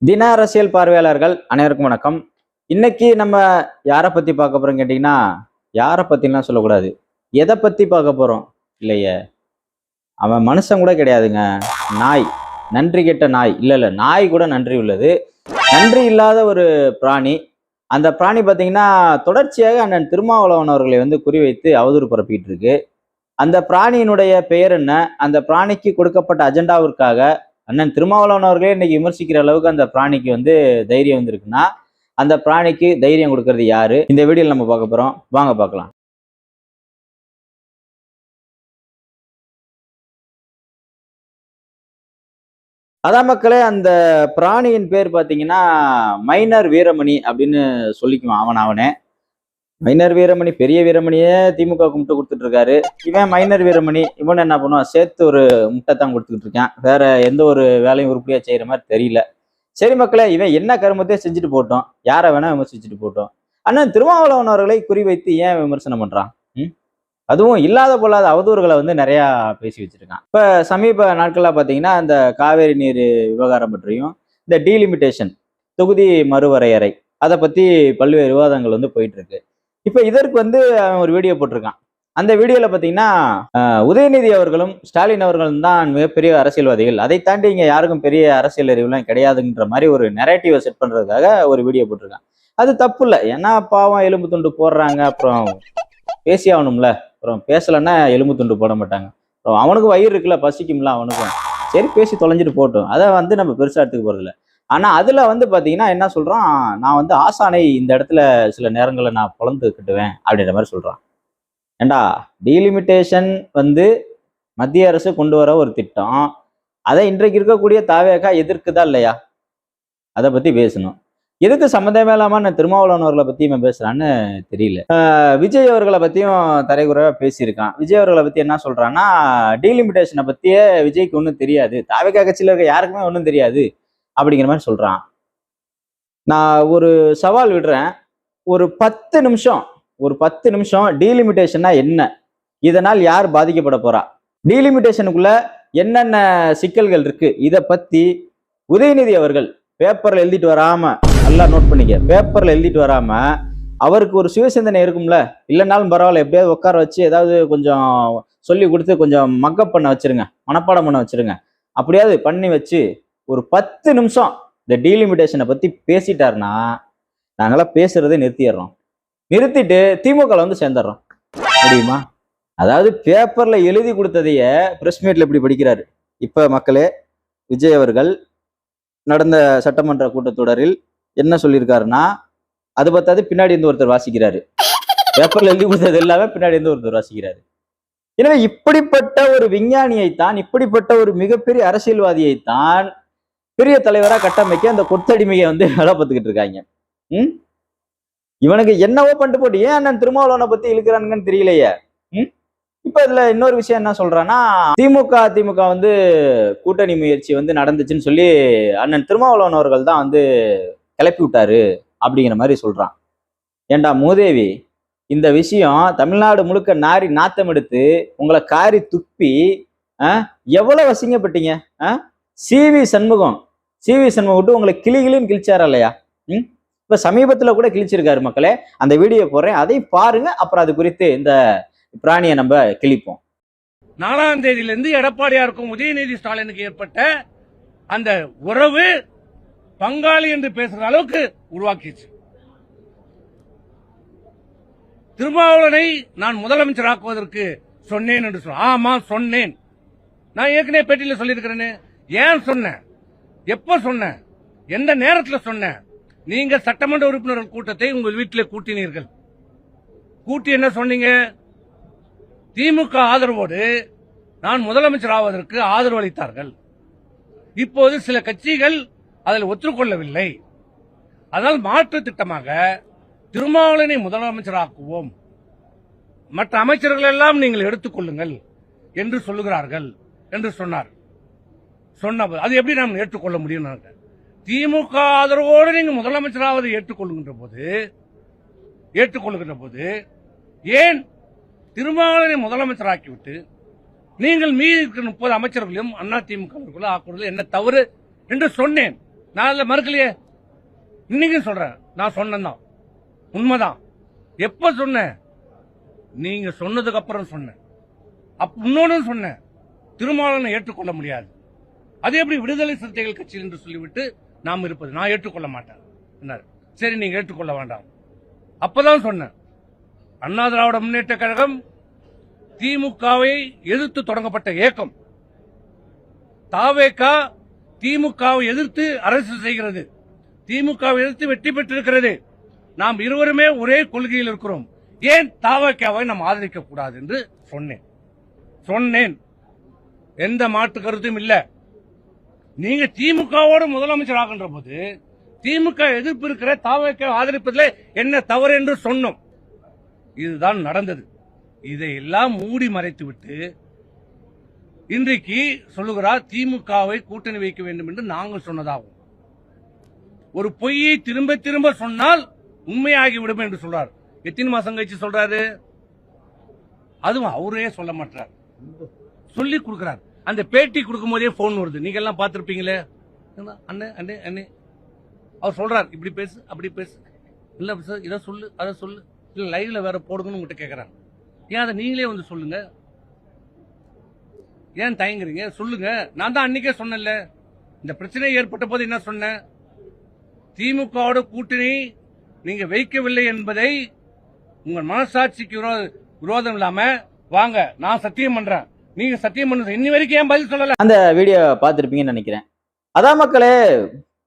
தின அரசியல் பார்வையாளர்கள் அனைவருக்கும் வணக்கம். இன்னைக்கு நம்ம யாரை பத்தி பார்க்க போறோம் கேட்டீங்கன்னா, யாரை பத்திலாம் சொல்லக்கூடாது. எதை பத்தி பார்க்க போறோம் இல்லையே, அவன் மனுஷன் கூட கிடையாதுங்க. நாய். நன்றி கெட்ட நாய். இல்ல நாய் கூட நன்றி உள்ளது. நன்றி இல்லாத ஒரு பிராணி. அந்த பிராணி பார்த்தீங்கன்னா தொடர்ச்சியாக அண்ணன் திருமாவளவன் அவர்களை குறிவைத்து அவதூறு பரப்பிட்டு இருக்கு. அந்த பிராணியினுடைய பெயர் என்ன? அந்த பிராணிக்கு கொடுக்கப்பட்ட அஜெண்டாவிற்காக அண்ணன் திருமாவளவன் அவர்களே இன்னைக்கு விமர்சிக்கிற அளவுக்கு அந்த பிராணிக்கு தைரியம் வந்திருக்குன்னா, அந்த பிராணிக்கு தைரியம் கொடுக்கறது யாரு? இந்த வீடியோல நம்ம பார்க்க போறோம். வாங்க பார்க்கலாம். அதான் மக்களே, அந்த பிராணியின் பேர் பார்த்தீங்கன்னா மைனர் வீரமணி அப்படின்னு சொல்லிக்குவான் அவனே. மைனர் வீரமணி பெரிய வீரமணியே திமுக முட்டை கொடுத்துட்டு இருக்காரு. இவன் மைனர் வீரமணி இவன் என்ன பண்ணுவான், சேர்த்து ஒரு முட்டை தான் கொடுத்துக்கிட்டு இருக்கான். வேற எந்த ஒரு வேலையும் உருப்படியா செய்யற மாதிரி தெரியல. சரி மக்களே, இவன் என்ன கருமத்தையும் செஞ்சுட்டு போட்டோம், யாரை வேணா விமர்சிச்சுட்டு போட்டோம். அண்ணன் திருமாவளவன் அவர்களை குறிவைத்து ஏன் விமர்சனம் பண்றான்? அதுவும் இல்லாத பொல்லாத அவதூறுகளை நிறைய பேசி வச்சிருக்கான். இப்ப சமீப நாட்களா பாத்தீங்கன்னா இந்த காவேரி நீர் விவகாரம் பற்றியும் இந்த டீலிமிட்டேஷன் தொகுதி மறுவரையறை அதை பத்தி பல்வேறு விவாதங்கள் போயிட்டு இருக்கு. இப்ப இதற்கு அவன் ஒரு வீடியோ போட்டிருக்கான். அந்த வீடியோல பாத்தீங்கன்னா உதயநிதி அவர்களும் ஸ்டாலின் அவர்களும் தான் மிகப்பெரிய அரசியல்வாதிகள், அதை தாண்டி இங்க யாருக்கும் பெரிய அரசியல் அறிவுலாம் கிடையாதுன்ற மாதிரி ஒரு நெரேட்டிவை செட் பண்றதுக்காக ஒரு வீடியோ போட்டிருக்கான். அது தப்பு இல்லை, ஏன்னா பாவம் எலும்பு துண்டு போடுறாங்க, அப்புறம் பேசி ஆகணும்ல, அப்புறம் பேசலைன்னா எலும்பு துண்டு போட மாட்டாங்க. அப்புறம் அவனுக்கு வயிறு இருக்குல்ல, பசிக்கும்ல அவனுக்கும், சரி பேசி தொலைஞ்சிட்டு போட்டோம், அதை நம்ம பெருசா எடுத்துக்க போறதில்ல. ஆனா அதுல பாத்தீங்கன்னா என்ன சொல்றான், நான் ஆசானை இந்த இடத்துல சில நேரங்களில் நான் பொழந்து கட்டுவேன் அப்படின்ற மாதிரி சொல்றான். ஏண்டா, டீலிமிட்டேஷன் மத்திய அரசு கொண்டு வர ஒரு திட்டம், அதை இன்றைக்கு இருக்கக்கூடிய தாவேகா எதிர்க்குதா இல்லையா? அதை பத்தி பேசணும். எதுக்கு சம்மந்தமே இல்லாம நான் திருமாவளவன் அவர்களை பத்தி இவன் பேசுறான்னு தெரியல. விஜய் அவர்களை பத்தியும் தரைக்குறைவா பேசியிருக்கான். விஜய் அவர்களை பத்தி என்ன சொல்றான்னா, டீலிமிட்டேஷனை பத்தியே விஜய்க்கு ஒன்றும் தெரியாது, தாவேகா கட்சியில இருக்க யாருக்குமே ஒன்றும் தெரியாது அப்படிங்கிற மாதிரி சொல்றான். நான் ஒரு சவால் விடுறேன், ஒரு 10 நிமிஷம் டீலிமிட்டேஷன்னா என்ன, இதனால் யார் பாதிக்கப்பட போறா, டீலிமிட்டேஷனுக்குள்ள என்னென்ன சிக்கல்கள் இருக்கு, இதை பத்தி உதயநிதி அவர்கள் பேப்பர்ல எழுதிட்டு வராம, நல்லா நோட் பண்ணிக்க, பேப்பர்ல எழுதிட்டு வராம அவருக்கு ஒரு சுயசிந்தனை இருக்கும்ல, இல்லைனாலும் பரவாயில்ல, எப்படியாவது உட்கார வச்சு ஏதாவது கொஞ்சம் சொல்லி கொடுத்து கொஞ்சம் மக்கப் பண்ண வச்சிருங்க, மனப்பாடம் பண்ண வச்சிருங்க, அப்படியாவது பண்ணி வச்சு ஒரு 10 நிமிஷம் இந்த டீலிமிட்டேஷனை பத்தி பேசிட்டாருன்னா நாங்களாம் பேசுறதை நிறுத்திடுறோம், நிறுத்திட்டு திமுக சேர்ந்துடுறோம். முடியுமா? அதாவது பேப்பர்ல எழுதி கொடுத்ததையே பிரஸ் மீட்ல இப்படி படிக்கிறாரு. இப்ப மக்களே, விஜய் அவர்கள் நடந்த சட்டமன்ற கூட்டத்தொடரில் என்ன சொல்லியிருக்காருன்னா, அது பத்தாது பின்னாடி ஒருத்தர் வாசிக்கிறாரு, பேப்பர்ல எழுதி கொடுத்தது எல்லாமே பின்னாடி ஒருத்தர் வாசிக்கிறாரு. எனவே இப்படிப்பட்ட ஒரு விஞ்ஞானியைத்தான், இப்படிப்பட்ட ஒரு மிகப்பெரிய அரசியல்வாதியைத்தான் பெரிய தலைவரா கட்டமைக்க அந்த கொத்தடிமையை வேலை பார்த்துக்கிட்டு இருக்காங்க. இவனுக்கு என்னவோ பண்ணிட்டு போட்டு ஏன் அண்ணன் திருமாவளவனை பத்தி இழுக்கிறானுங்கன்னு தெரியலையே. இப்ப இதுல இன்னொரு விஷயம் என்ன சொல்றான்னா, திமுக கூட்டணி முயற்சி நடந்துச்சுன்னு சொல்லி அண்ணன் திருமாவளவன் அவர்கள் தான் கிளப்பி விட்டாரு அப்படிங்கிற மாதிரி சொல்றான். ஏண்டா மூதேவி, இந்த விஷயம் தமிழ்நாடு முழுக்க நாரி நாத்தம் எடுத்து உங்களை காரி துப்பி எவ்வளவு அசிங்கப்பட்டீங்க. சிவி சண்முகம் விட்டு உங்களை கிளின்னு கிழிச்சாரா இல்லையா? இப்ப சமீபத்துல கூட கிழிச்சிருக்காரு மக்களே. அந்த வீடியோ போடுறேன், அதை பாருங்க, அப்புறம் அது குறித்து இந்த பிராணியை நம்ம கிழிப்போம். 4ஆம் தேதியிலிருந்து எடப்பாடியாருக்கும் உதயநிதி ஸ்டாலினுக்கு ஏற்பட்ட அந்த உறவு பங்காளி என்று பேசுற அளவுக்கு உருவாக்கிச்சு. திருமாவளவனை நான் முதலமைச்சராக்குவதற்கு சொன்னேன் என்று சொல்ல, ஆமா சொன்னேன், நான் ஏற்கனவே பேட்டியில சொல்லியிருக்கிறேன்னு. ஏன் சொன்னேன், எப்ப சொன்னேன், எந்த நேரத்தில் சொன்னேன்? நீங்க சட்டமன்ற உறுப்பினர்கள் கூட்டத்தை உங்கள் வீட்டில் கூட்டினீர்கள். கூட்டி என்ன சொன்னீங்க? திமுக ஆதரவோடு நான் முதலமைச்சர் ஆவதற்கு ஆதரவு அளித்தார்கள். இப்போது சில கட்சிகள் அதில் ஒத்துக்கொள்ளவில்லை, அதனால் மாற்று திட்டமாக திருமாவளவனை முதலமைச்சராக்குவோம், மற்ற அமைச்சர்கள் எல்லாம் நீங்கள் எடுத்துக்கொள்ளுங்கள் என்று சொல்லுகிறார்கள் என்று சொன்னார். சொன்ன அது எப்படி நாம் ஏற்றுக்கொள்ள முடியும்? திமுக ஆதரவோடு நீங்க முதலமைச்சராவது ஏற்றுக்கொள்ளுகின்ற போது ஏன் திருமாவளவனை முதலமைச்சராக்கிவிட்டு நீங்கள் மீதி இருக்கிற 30 அமைச்சர்களையும் அதிமுக ஆக்குவது என்ன தவறு என்று சொன்னேன். நான் அதுல மறுக்கலையே, இன்னைக்கும் சொல்றேன். நான் சொன்னதான் உண்மைதான். எப்ப சொன்னேன்? நீங்க சொன்னதுக்கு அப்புறம் சொன்னேன். இன்னொன்னு சொன்னேன், திருமாவளவனை ஏற்றுக்கொள்ள முடியாது. அது எப்படி விடுதலை சிறுத்தைகள் கட்சி என்று சொல்லிவிட்டு நாம் இருப்பது? நான் ஏற்றுக்கொள்ள மாட்டேன். சரி, நீங்க ஏற்றுக்கொள்ள வேண்டாம். அப்பதான் சொன்னேன், அண்ணா திராவிட முன்னேற்ற கழகம் திமுகவை எதிர்த்து தொடங்கப்பட்ட இயக்கம். தாவேகா திமுகவை எதிர்த்து அரசு செய்கிறது, திமுகவை எதிர்த்து வெற்றி பெற்றிருக்கிறது. நாம் இருவருமே ஒரே கொள்கையில் இருக்கிறோம். ஏன் தாவேகாவை நாம் ஆதரிக்க கூடாது என்று சொன்னேன். எந்த மாற்று கருத்தும் இல்ல. நீங்க திமுகவோட முதலமைச்சர் ஆகின்ற போது திமுக எதிர்ப்பு இருக்கிற தாவேகா ஆதரிப்பதில் என்ன தவறு என்று சொன்னோம். இதுதான் நடந்தது. இதையெல்லாம் மூடி மறைத்து விட்டு இன்றைக்கு சொல்லுகிறார் திமுகவை கூட்டணி வைக்க வேண்டும் என்று நாங்கள் சொன்னதாகும். ஒரு பொய்யை திரும்ப திரும்ப சொன்னால் உண்மையாகிவிடும் என்று சொல்றார். எத்தனை மாசம் கழிச்சு சொல்றாரு? அதுவும் அவரே சொல்ல மாட்டார், சொல்லி கொடுக்கிறார். அந்த பேட்டி கொடுக்கும் போதே போன் வருது, நீங்க எல்லாம் பார்த்திருப்பீங்களே. அண்ணே அண்ணே அண்ணே அவர் சொல்றார், இப்படி பேசு அப்படி பேசு, இல்ல சார் இதை சொல்லு அதை சொல்லு, இல்ல லைவ்ல வேற போடுங்கன்னு உங்ககிட்ட கேட்கறாங்க. ஏன் அதை நீங்களே வந்து சொல்லுங்க, ஏன் தயங்குறீங்க? சொல்லுங்க. நான் தான் அன்னைக்கே சொன்னேன்ல, இந்த பிரச்சனை ஏற்பட்ட போது என்ன சொன்னேன்? திமுகவோட கூட்டணி நீங்க வைக்கவில்லை என்பதை உங்கள் மனசாட்சிக்கு விரோதம் இல்லாம வாங்க, நான் சத்தியம் பண்றேன், நீங்க சத்தியம் பண்ணது இன்னி வரைக்கும் ஏன் பதில் சொல்லல? அந்த வீடியோ பார்த்திருப்பீங்கன்னு நினைக்கிறேன். அதான் மக்களே,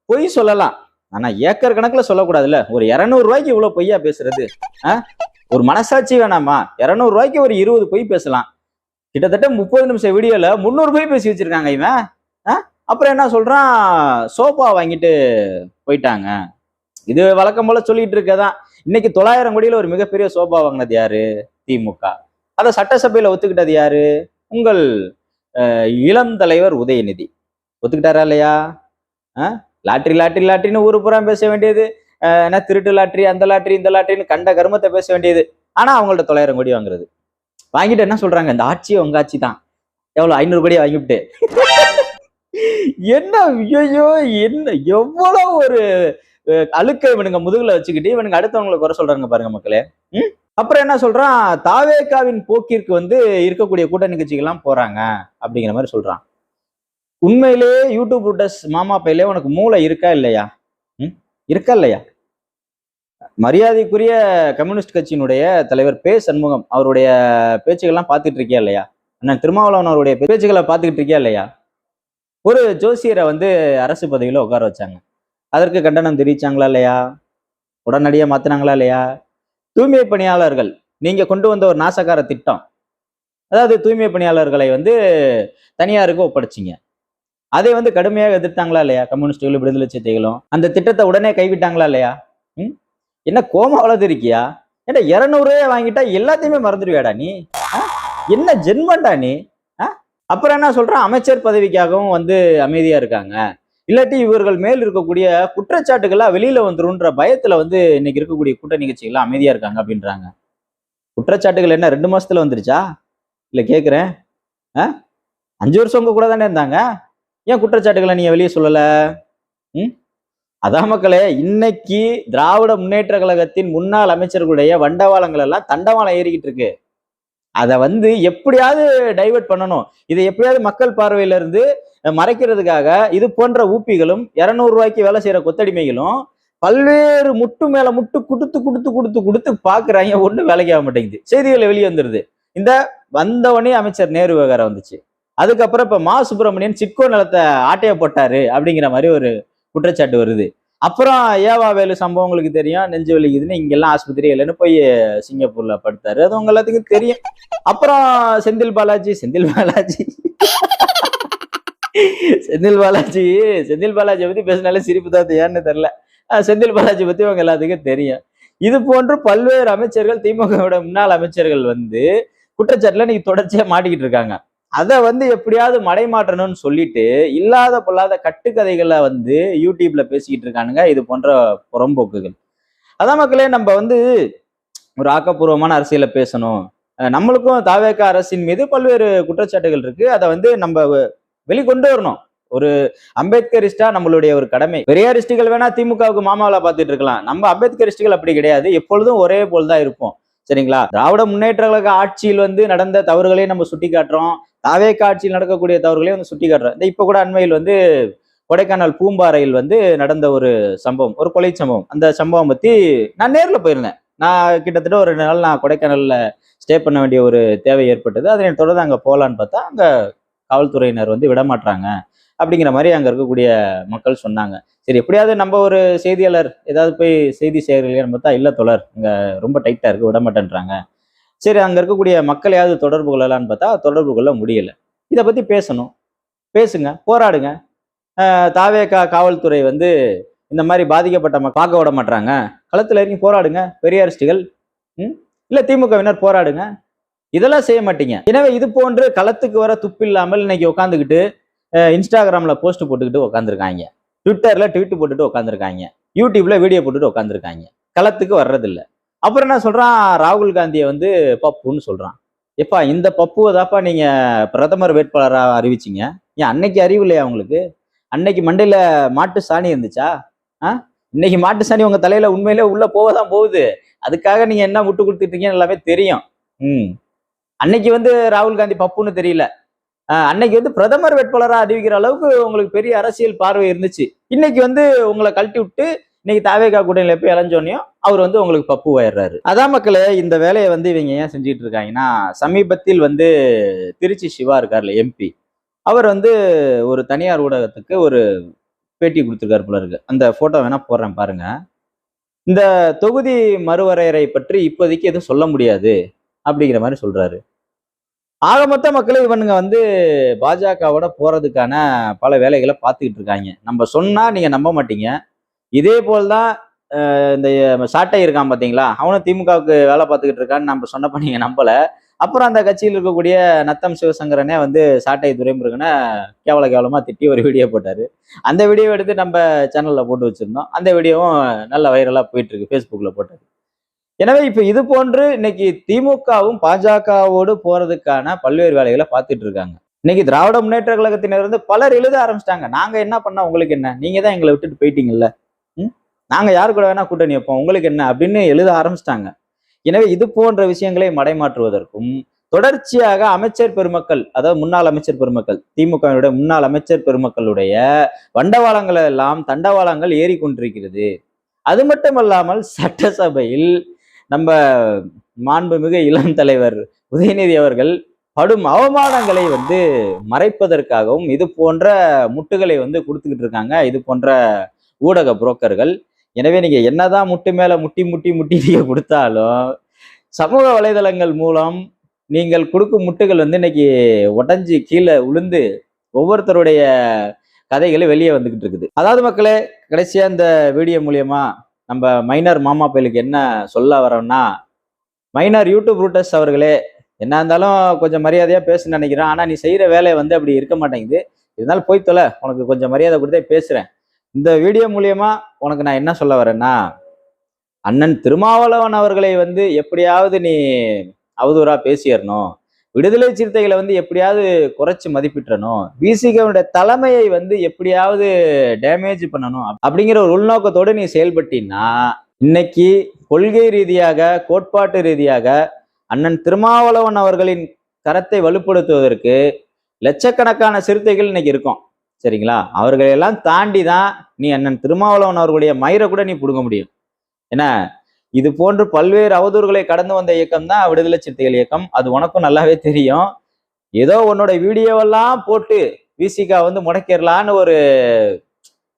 பொய் சொல்லலாம், ஆனா ஏக்கர் கணக்குல சொல்லக்கூடாதுல்ல. ஒரு 200 ரூபாய்க்கு இவ்வளவு பொய்யா பேசுறது? ஒரு மனசாட்சி வேணாமா? 200 ரூபாய்க்கு ஒரு 20 பொய் பேசலாம். கிட்டத்தட்ட 30 நிமிஷம் வீடியோல 300 பொய் பேசி வச்சிருக்காங்க இவன். அப்புறம் என்ன சொல்றான், சோபா வாங்கிட்டு போயிட்டாங்க. இது வழக்கம் போல சொல்லிட்டு இருக்கதான். இன்னைக்கு 900 கோடியில ஒரு மிகப்பெரிய சோபா வாங்கினது யாரு? திமுக. அதை சட்டசபையில ஒத்துக்கிட்டது யாரு? உங்கள் இளம் தலைவர் உதயநிதி ஒத்துக்கிட்டாரா இல்லையா? லாட்ரி லாட்ரி லாட்ரின்னு ஊரு பூரா பேச வேண்டியது, என்ன திருட்டு லாட்ரி, அந்த லாட்ரி இந்த லாட்ரின்னு கண்ட கருமத்தை பேச வேண்டியது. ஆனா அவங்கள்ட்ட 900 கோடி வாங்குறது. வாங்கிட்டு என்ன சொல்றாங்க, இந்த ஆட்சியே உங்க ஆட்சி தான். எவ்வளவு 500 கோடி வாங்கிவிட்டு என்ன ஐயோ, என்ன எவ்வளவு ஒரு அழுக்க இவனுங்க முதுகுல வச்சுக்கிட்டு இவனுங்க அடுத்தவங்களை குறை சொல்றாங்க பாருங்க மக்களே. அப்புறம் என்ன சொல்றான், தாவேகாவின் போக்கிற்கு இருக்கக்கூடிய கூட்டணி கட்சிகள்லாம் போறாங்க அப்படிங்கிற மாதிரி சொல்றான். உண்மையிலேயே யூடியூப் ரூட்டஸ் மாமா பையிலே உனக்கு மூளை இருக்கா இல்லையா? இருக்கா இல்லையா? மரியாதைக்குரிய கம்யூனிஸ்ட் கட்சியினுடைய தலைவர் பே சண்முகம் அவருடைய பேச்சுகள்லாம் பார்த்துட்டு இருக்கியா இல்லையா? அண்ணன் திருமாவளவன் அவருடைய பேச்சுகளை பார்த்துக்கிட்டு இருக்கியா இல்லையா? ஒரு ஜோசியரை அரசு பதவியில உட்கார வச்சாங்க. அதற்கு கண்டனம் தெரிவிச்சாங்களா இல்லையா? உடனடியாக மாத்தினாங்களா இல்லையா? தூய்மை பணியாளர்கள் நீங்க கொண்டு வந்த ஒரு நாசகார திட்டம், அதாவது தூய்மை பணியாளர்களை தனியாருக்கு ஒப்படைச்சிங்க. அதை கடுமையாக எதிர்த்தாங்களா இல்லையா கம்யூனிஸ்டுகளும் விடுதலை சிறுத்தைகளும்? அந்த திட்டத்தை உடனே கைவிட்டாங்களா இல்லையா? என்ன கோமா வளர்ந்து இருக்கியா? ஏன்னா 200 வாங்கிட்டா எல்லாத்தையுமே மறந்துடுவியாடா நீ? என்ன ஜென்மண்டா நீ? அப்புறம் என்ன சொல்றான், அமைச்சர் பதவிக்காகவும் அமைதியா இருக்காங்க, இல்லாட்டி இவர்கள் மேல் இருக்கக்கூடிய குற்றச்சாட்டுகள்லாம் வெளியில வந்துருன்ற பயத்துல இன்னைக்கு இருக்கக்கூடிய கூட்டணி கட்சிகள்லாம் அமைதியா இருக்காங்க அப்படின்றாங்க. குற்றச்சாட்டுகள் என்ன 2 மாசத்துல வந்துருச்சா? இல்ல கேக்குறேன், 5 வருஷம் உங்க கூட தானே இருந்தாங்க, ஏன் குற்றச்சாட்டுகளை நீங்க வெளியே சொல்லல? அதான் மக்களே, இன்னைக்கு திராவிட முன்னேற்ற கழகத்தின் முன்னாள் அமைச்சர்களுடைய வண்டவாளங்கள் எல்லாம் தண்டவாளம் ஏறிக்கிட்டு இருக்கு. அதை எப்படியாவது டைவர்ட் பண்ணணும், இதை எப்படியாவது மக்கள் பார்வையில இருந்து மறைக்கிறதுக்காக இது போன்ற ஊப்பிகளும் 200 ரூபாய்க்கு வேலை செய்யற கொத்தடிமைகளும் பல்வேறு முட்டு மேல முட்டு கொடுத்து கொடுத்து கொடுத்து கொடுத்து பாக்குறாங்க. ஒண்ணு வேலைக்கு ஆக மாட்டேங்குது. செய்திகள் வெளியே வந்துருது. இந்த வந்தவனே அமைச்சர் நேரு விவகாரம் வந்துச்சு. அதுக்கப்புறம் இப்ப மா சுப்பிரமணியன் சிட்கோ நிலத்தை ஆட்டைய போட்டாரு அப்படிங்கிற மாதிரி ஒரு குற்றச்சாட்டு வருது. அப்புறம் ஏவா வேலு சம்பவங்களுக்கு தெரியும், நெஞ்சு வலிக்குதுன்னு இங்கெல்லாம் ஆஸ்பத்திரி இல்லைன்னு போய் சிங்கப்பூர்ல படுத்தாரு, அது உங்க எல்லாத்துக்கும் தெரியும். அப்புறம் செந்தில் பாலாஜி செந்தில் பாலாஜியை பத்தி பேசினாலே சிரிப்பு தான், ஏன்னு தெரியல. செந்தில் பாலாஜி பத்தி உங்க எல்லாத்துக்கும் தெரியும். இது போன்று பல்வேறு அமைச்சர்கள், திமுகவோட முன்னாள் அமைச்சர்கள் குற்றச்சாட்டுல இன்னைக்கு தொடர்ச்சியா மாட்டிக்கிட்டு இருக்காங்க. அதை எப்படியாவது மடைமாற்றணும்னு சொல்லிட்டு இல்லாத பொல்லாத கட்டுக்கதைகளை யூடியூப்ல பேசிக்கிட்டு இருக்கானுங்க இது போன்ற புறம்போக்குகள். அதான் மக்களே, நம்ம ஒரு ஆக்கப்பூர்வமான அரசியலை பேசணும். நம்மளுக்கும் தாவேகா அரசின் மீது பல்வேறு குற்றச்சாட்டுகள் இருக்கு, அதை நம்ம வெளிக்கொண்டு வரணும். ஒரு அம்பேத்கரிஸ்டா நம்மளுடைய ஒரு கடமை. பெரியாரிஸ்டுகள் வேணா திமுகவுக்கு மாமாவில பார்த்துட்டு இருக்கலாம். நம்ம அம்பேத்கரிஸ்டுகள் அப்படி கிடையாது. எப்பொழுதும் ஒரே போல் தான் இருப்போம். சரிங்களா? திராவிட முன்னேற்ற கழக ஆட்சியில் நடந்த தவறுகளையும் நம்ம சுட்டி காட்டுறோம். தாவேக ஆட்சியில் நடக்கக்கூடிய தவறுகளையும் சுட்டி காட்டுறோம். இப்ப கூட அண்மையில் கொடைக்கானல் பூம்பாறையில் நடந்த ஒரு சம்பவம், ஒரு கொலை சம்பவம். அந்த சம்பவம் பத்தி நான் நேர்ல போயிருந்தேன். நான் கிட்டத்தட்ட ஒரு 2 நாள் நான் கொடைக்கானல்ல ஸ்டே பண்ண வேண்டிய ஒரு தேவை ஏற்பட்டது. அதனை தொடர்ந்து அங்க போலான்னு பார்த்தா, அங்க காவல்துறையினர் விடமாட்றாங்க அப்படிங்கிற மாதிரி அங்க இருக்கக்கூடிய மக்கள் சொன்னாங்க. சரி, எப்படியாவது நம்ம ஒரு செய்தியாளர் ஏதாவது போய் செய்தி சேகரிக்கலான்னு பார்த்தா, இல்ல தோழர், இங்க ரொம்ப டைட்டா இருக்கு, விடமாட்டேன்றாங்க. சரி, அங்க இருக்கக்கூடிய மக்களையாவது தொடர்பு கொள்ளலான்னு பார்த்தா தொடர்பு கொள்ள முடியல. இதை பத்தி பேசணும், பேசுங்க, போராடுங்க. தாவேகா காவல்துறை இந்த மாதிரி பாதிக்கப்பட்ட பார்க்க விட மாட்டாங்க, களத்துல இறங்கி போராடுங்க பெரியாரிஸ்டுகள். இல்ல திமுகவினர் போராடுங்க. இதெல்லாம் செய்ய மாட்டீங்க. எனவே இது போன்று களத்துக்கு வர துப்பு இல்லாமல் இன்னைக்கு உட்காந்துக்கிட்டு இன்ஸ்டாகிராம்ல போஸ்ட் போட்டுக்கிட்டு உட்காந்துருக்காங்க, ட்விட்டர்ல ட்வீட் போட்டுட்டு உட்காந்துருக்காங்க, யூடியூப்ல வீடியோ போட்டுட்டு உட்காந்துருக்காங்க. களத்துக்கு வர்றதில்ல. அப்புறம் என்ன சொல்றான், ராகுல் காந்தியை பப்புன்னு சொல்றான். எப்பா, இந்த பப்புவை தாப்பா நீங்க பிரதமர் வேட்பாளராக அறிவிச்சிங்க. ஏன் அன்னைக்கு அறிவு இல்லையா உங்களுக்கு? அன்னைக்கு மண்டையில மாட்டு சாணி இருந்துச்சா? இன்னைக்கு மாட்டு சாணி உங்க தலையில உண்மையிலே உள்ள போகதான் போகுது. அதுக்காக நீங்க என்ன முட்டு கொடுத்துட்டீங்கன்னு எல்லாமே தெரியும். அன்னைக்கு ராகுல் காந்தி பப்புன்னு தெரியல. அன்னைக்கு பிரதமர் வேட்பாளராக அறிவிக்கிற அளவுக்கு உங்களுக்கு பெரிய அரசியல் பார்வை இருந்துச்சு. இன்னைக்கு உங்களை கழட்டி விட்டு இன்னைக்கு தாவேகா கூட்டணியில போய் இளைஞ்சோனையும் அவர் உங்களுக்கு பப்பு ஆயிடுறாரு. அதான் மக்களே, இந்த வேலையை இவங்க ஏன் செஞ்சுட்டு இருக்காங்கன்னா, சமீபத்தில் திருச்சி சிவா இருக்கார்ல எம்பி, அவர் ஒரு தனியார் ஊடகத்துக்கு ஒரு பேட்டி கொடுத்துருக்காரு போல இருக்கு. அந்த போட்டோ வேணா போடுறேன் பாருங்க. இந்த தொகுதி மறுவரையறை பற்றி இப்போதைக்கு எதுவும் சொல்ல முடியாது அப்படிங்கிற மாதிரி சொல்றாரு. ஆக மொத்த மக்களே, இவனுங்க பாஜகவோட போறதுக்கான பல வேலைகளை பார்த்துக்கிட்டு இருக்காங்க. நம்ம சொன்னா நீங்க நம்ப மாட்டீங்க. இதே போல்தான் இந்த சாட்டை இருக்கான் பாத்தீங்களா, அவனும் திமுகவுக்கு வேலை பார்த்துக்கிட்டு இருக்கான்னு நம்ம சொன்னப்ப நீங்க நம்பல. அப்புறம் அந்த கட்சியில் இருக்கக்கூடிய நத்தம் சிவசங்கரனே சாட்டை துரைமுருகனை கேவலமா திட்டி ஒரு வீடியோ போட்டாரு. அந்த வீடியோ எடுத்து நம்ம சேனல்ல போட்டு வச்சிருந்தோம். அந்த வீடியோவும் நல்ல வைரலா போயிட்டு இருக்கு, ஃபேஸ்புக்ல போட்டாரு. எனவே இப்ப இது போன்று இன்னைக்கு திமுகவும் பாஜகவோடு போறதுக்கான பல்வேறு வேலைகளை பார்த்துட்டு இருக்காங்க. இன்னைக்கு திராவிட முன்னேற்ற கழகத்தினர் பலர் எழுத ஆரம்பிச்சிட்டாங்க. நாங்க என்ன பண்ணா உங்களுக்கு என்ன, நீங்க தான் எங்களை விட்டுட்டு போயிட்டீங்கல்ல, நாங்க யாரு கூட வேணா கூட்டணி வைப்போம், உங்களுக்கு என்ன அப்படின்னு எழுத ஆரம்பிச்சிட்டாங்க. எனவே இது போன்ற விஷயங்களை மடைமாற்றுவதற்கும் தொடர்ச்சியாக அமைச்சர் பெருமக்கள், அதாவது முன்னாள் அமைச்சர் பெருமக்கள், திமுகவினுடைய முன்னாள் அமைச்சர் பெருமக்களுடைய வண்டவாளங்கள் எல்லாம் தண்டவாளங்கள் ஏறிக்கொண்டிருக்கிறது. அது மட்டுமல்லாமல் சட்டசபையில் நம்ம மாண்புமிகு இளம் தலைவர் உதயநிதி அவர்கள் படும் அவமானங்களை மறைப்பதற்காகவும் இது போன்ற முட்டுகளை கொடுத்துக்கிட்டு இருக்காங்க இது போன்ற ஊடக புரோக்கர்கள். எனவே நீங்க என்னதான் முட்டு மேல முட்டி முட்டி முட்டி நீங்க கொடுத்தாலும் சமூக வலைதளங்கள் மூலம் நீங்கள் கொடுக்கும் முட்டுகள் இன்னைக்கு உடஞ்சி கீழே விழுந்து ஒவ்வொருத்தருடைய கதைகளை வெளியே வந்துகிட்டு இருக்குது. அதாவது மக்களே, கடைசியா இந்த வீடியோ மூலியமா நம்ம மைனர் மாமா பயலுக்கு என்ன சொல்ல வரோம்னா, மைனர் யூடியூப் ரூட்டர்ஸ் அவர்களே, என்ன இருந்தாலும் கொஞ்சம் மரியாதையா பேசுன்னு நினைக்கிறேன். ஆனா நீ செய்யற வேலை அப்படி இருக்க மாட்டேங்குது. இருந்தாலும் போய் தொலை, உனக்கு கொஞ்சம் மரியாதை கொடுத்தே பேசுறேன். இந்த வீடியோ மூலியமா உனக்கு நான் என்ன சொல்ல வரேன்னா, அண்ணன் திருமாவளவன் அவர்களை எப்படியாவது நீ அவதூறா பேசிடணும், விடுதலை சிறுத்தைகளை எப்படியாவது குறைச்சு மதிப்பிட்டணும், விசிகவுடைய தலைமையை எப்படியாவது டேமேஜ் பண்ணணும் அப்படிங்கிற ஒரு உள்நோக்கத்தோடு நீ செயல்பட்டீன்னா, இன்னைக்கு கொள்கை ரீதியாக கோட்பாட்டு ரீதியாக அண்ணன் திருமாவளவன் அவர்களின் கரத்தை வலுப்படுத்துவதற்கு லட்சக்கணக்கான சிறுத்தைகள் இன்னைக்கு இருக்கும். சரிங்களா? அவர்களெல்லாம் தாண்டி தான் நீ அண்ணன் திருமாவளவன் அவர்களுடைய மயிரை கூட நீ பிடுங்க முடியும். ஏன்னா இது போன்று பல்வேறு அவதூறுகளை கடந்து வந்த இயக்கம் தான் விடுதலை சிறுத்தைகள் இயக்கம். அது உனக்கும் நல்லாவே தெரியும். ஏதோ உன்னோட வீடியோவெல்லாம் போட்டு விசிகா முடக்கிடலான்னு ஒரு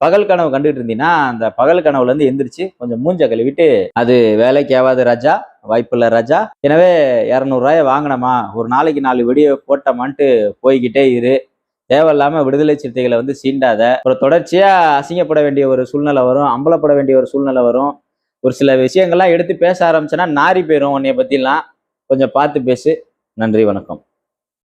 பகல் கனவு கண்டுட்டு இருந்தீங்கன்னா, அந்த பகல் கனவுல எந்திரிச்சு கொஞ்சம் மூஞ்ச கழுவிட்டு, அது வேலைக்கு ஆகாது ராஜா, வாய்ப்பில்லை ராஜா. எனவே 200 ரூபாயை வாங்கினமா, ஒரு நாளைக்கு 4 வீடியோ போட்டமான்ட்டு போய்கிட்டே இரு. தேவையில்லாம விடுதலை சிறுத்தைகளை சீண்டாத. ஒரு தொடர்ச்சியா அசிங்கப்பட வேண்டிய ஒரு சூழ்நிலை வரும், அம்பலப்பட வேண்டிய ஒரு சூழ்நிலை வரும். ஒரு சில விஷயங்கள்லாம் எடுத்து பேச ஆரம்பிச்சேன்னா நாரி போயிடும். உன்னைய பத்திலாம் கொஞ்சம் பார்த்து பேசு. நன்றி, வணக்கம்.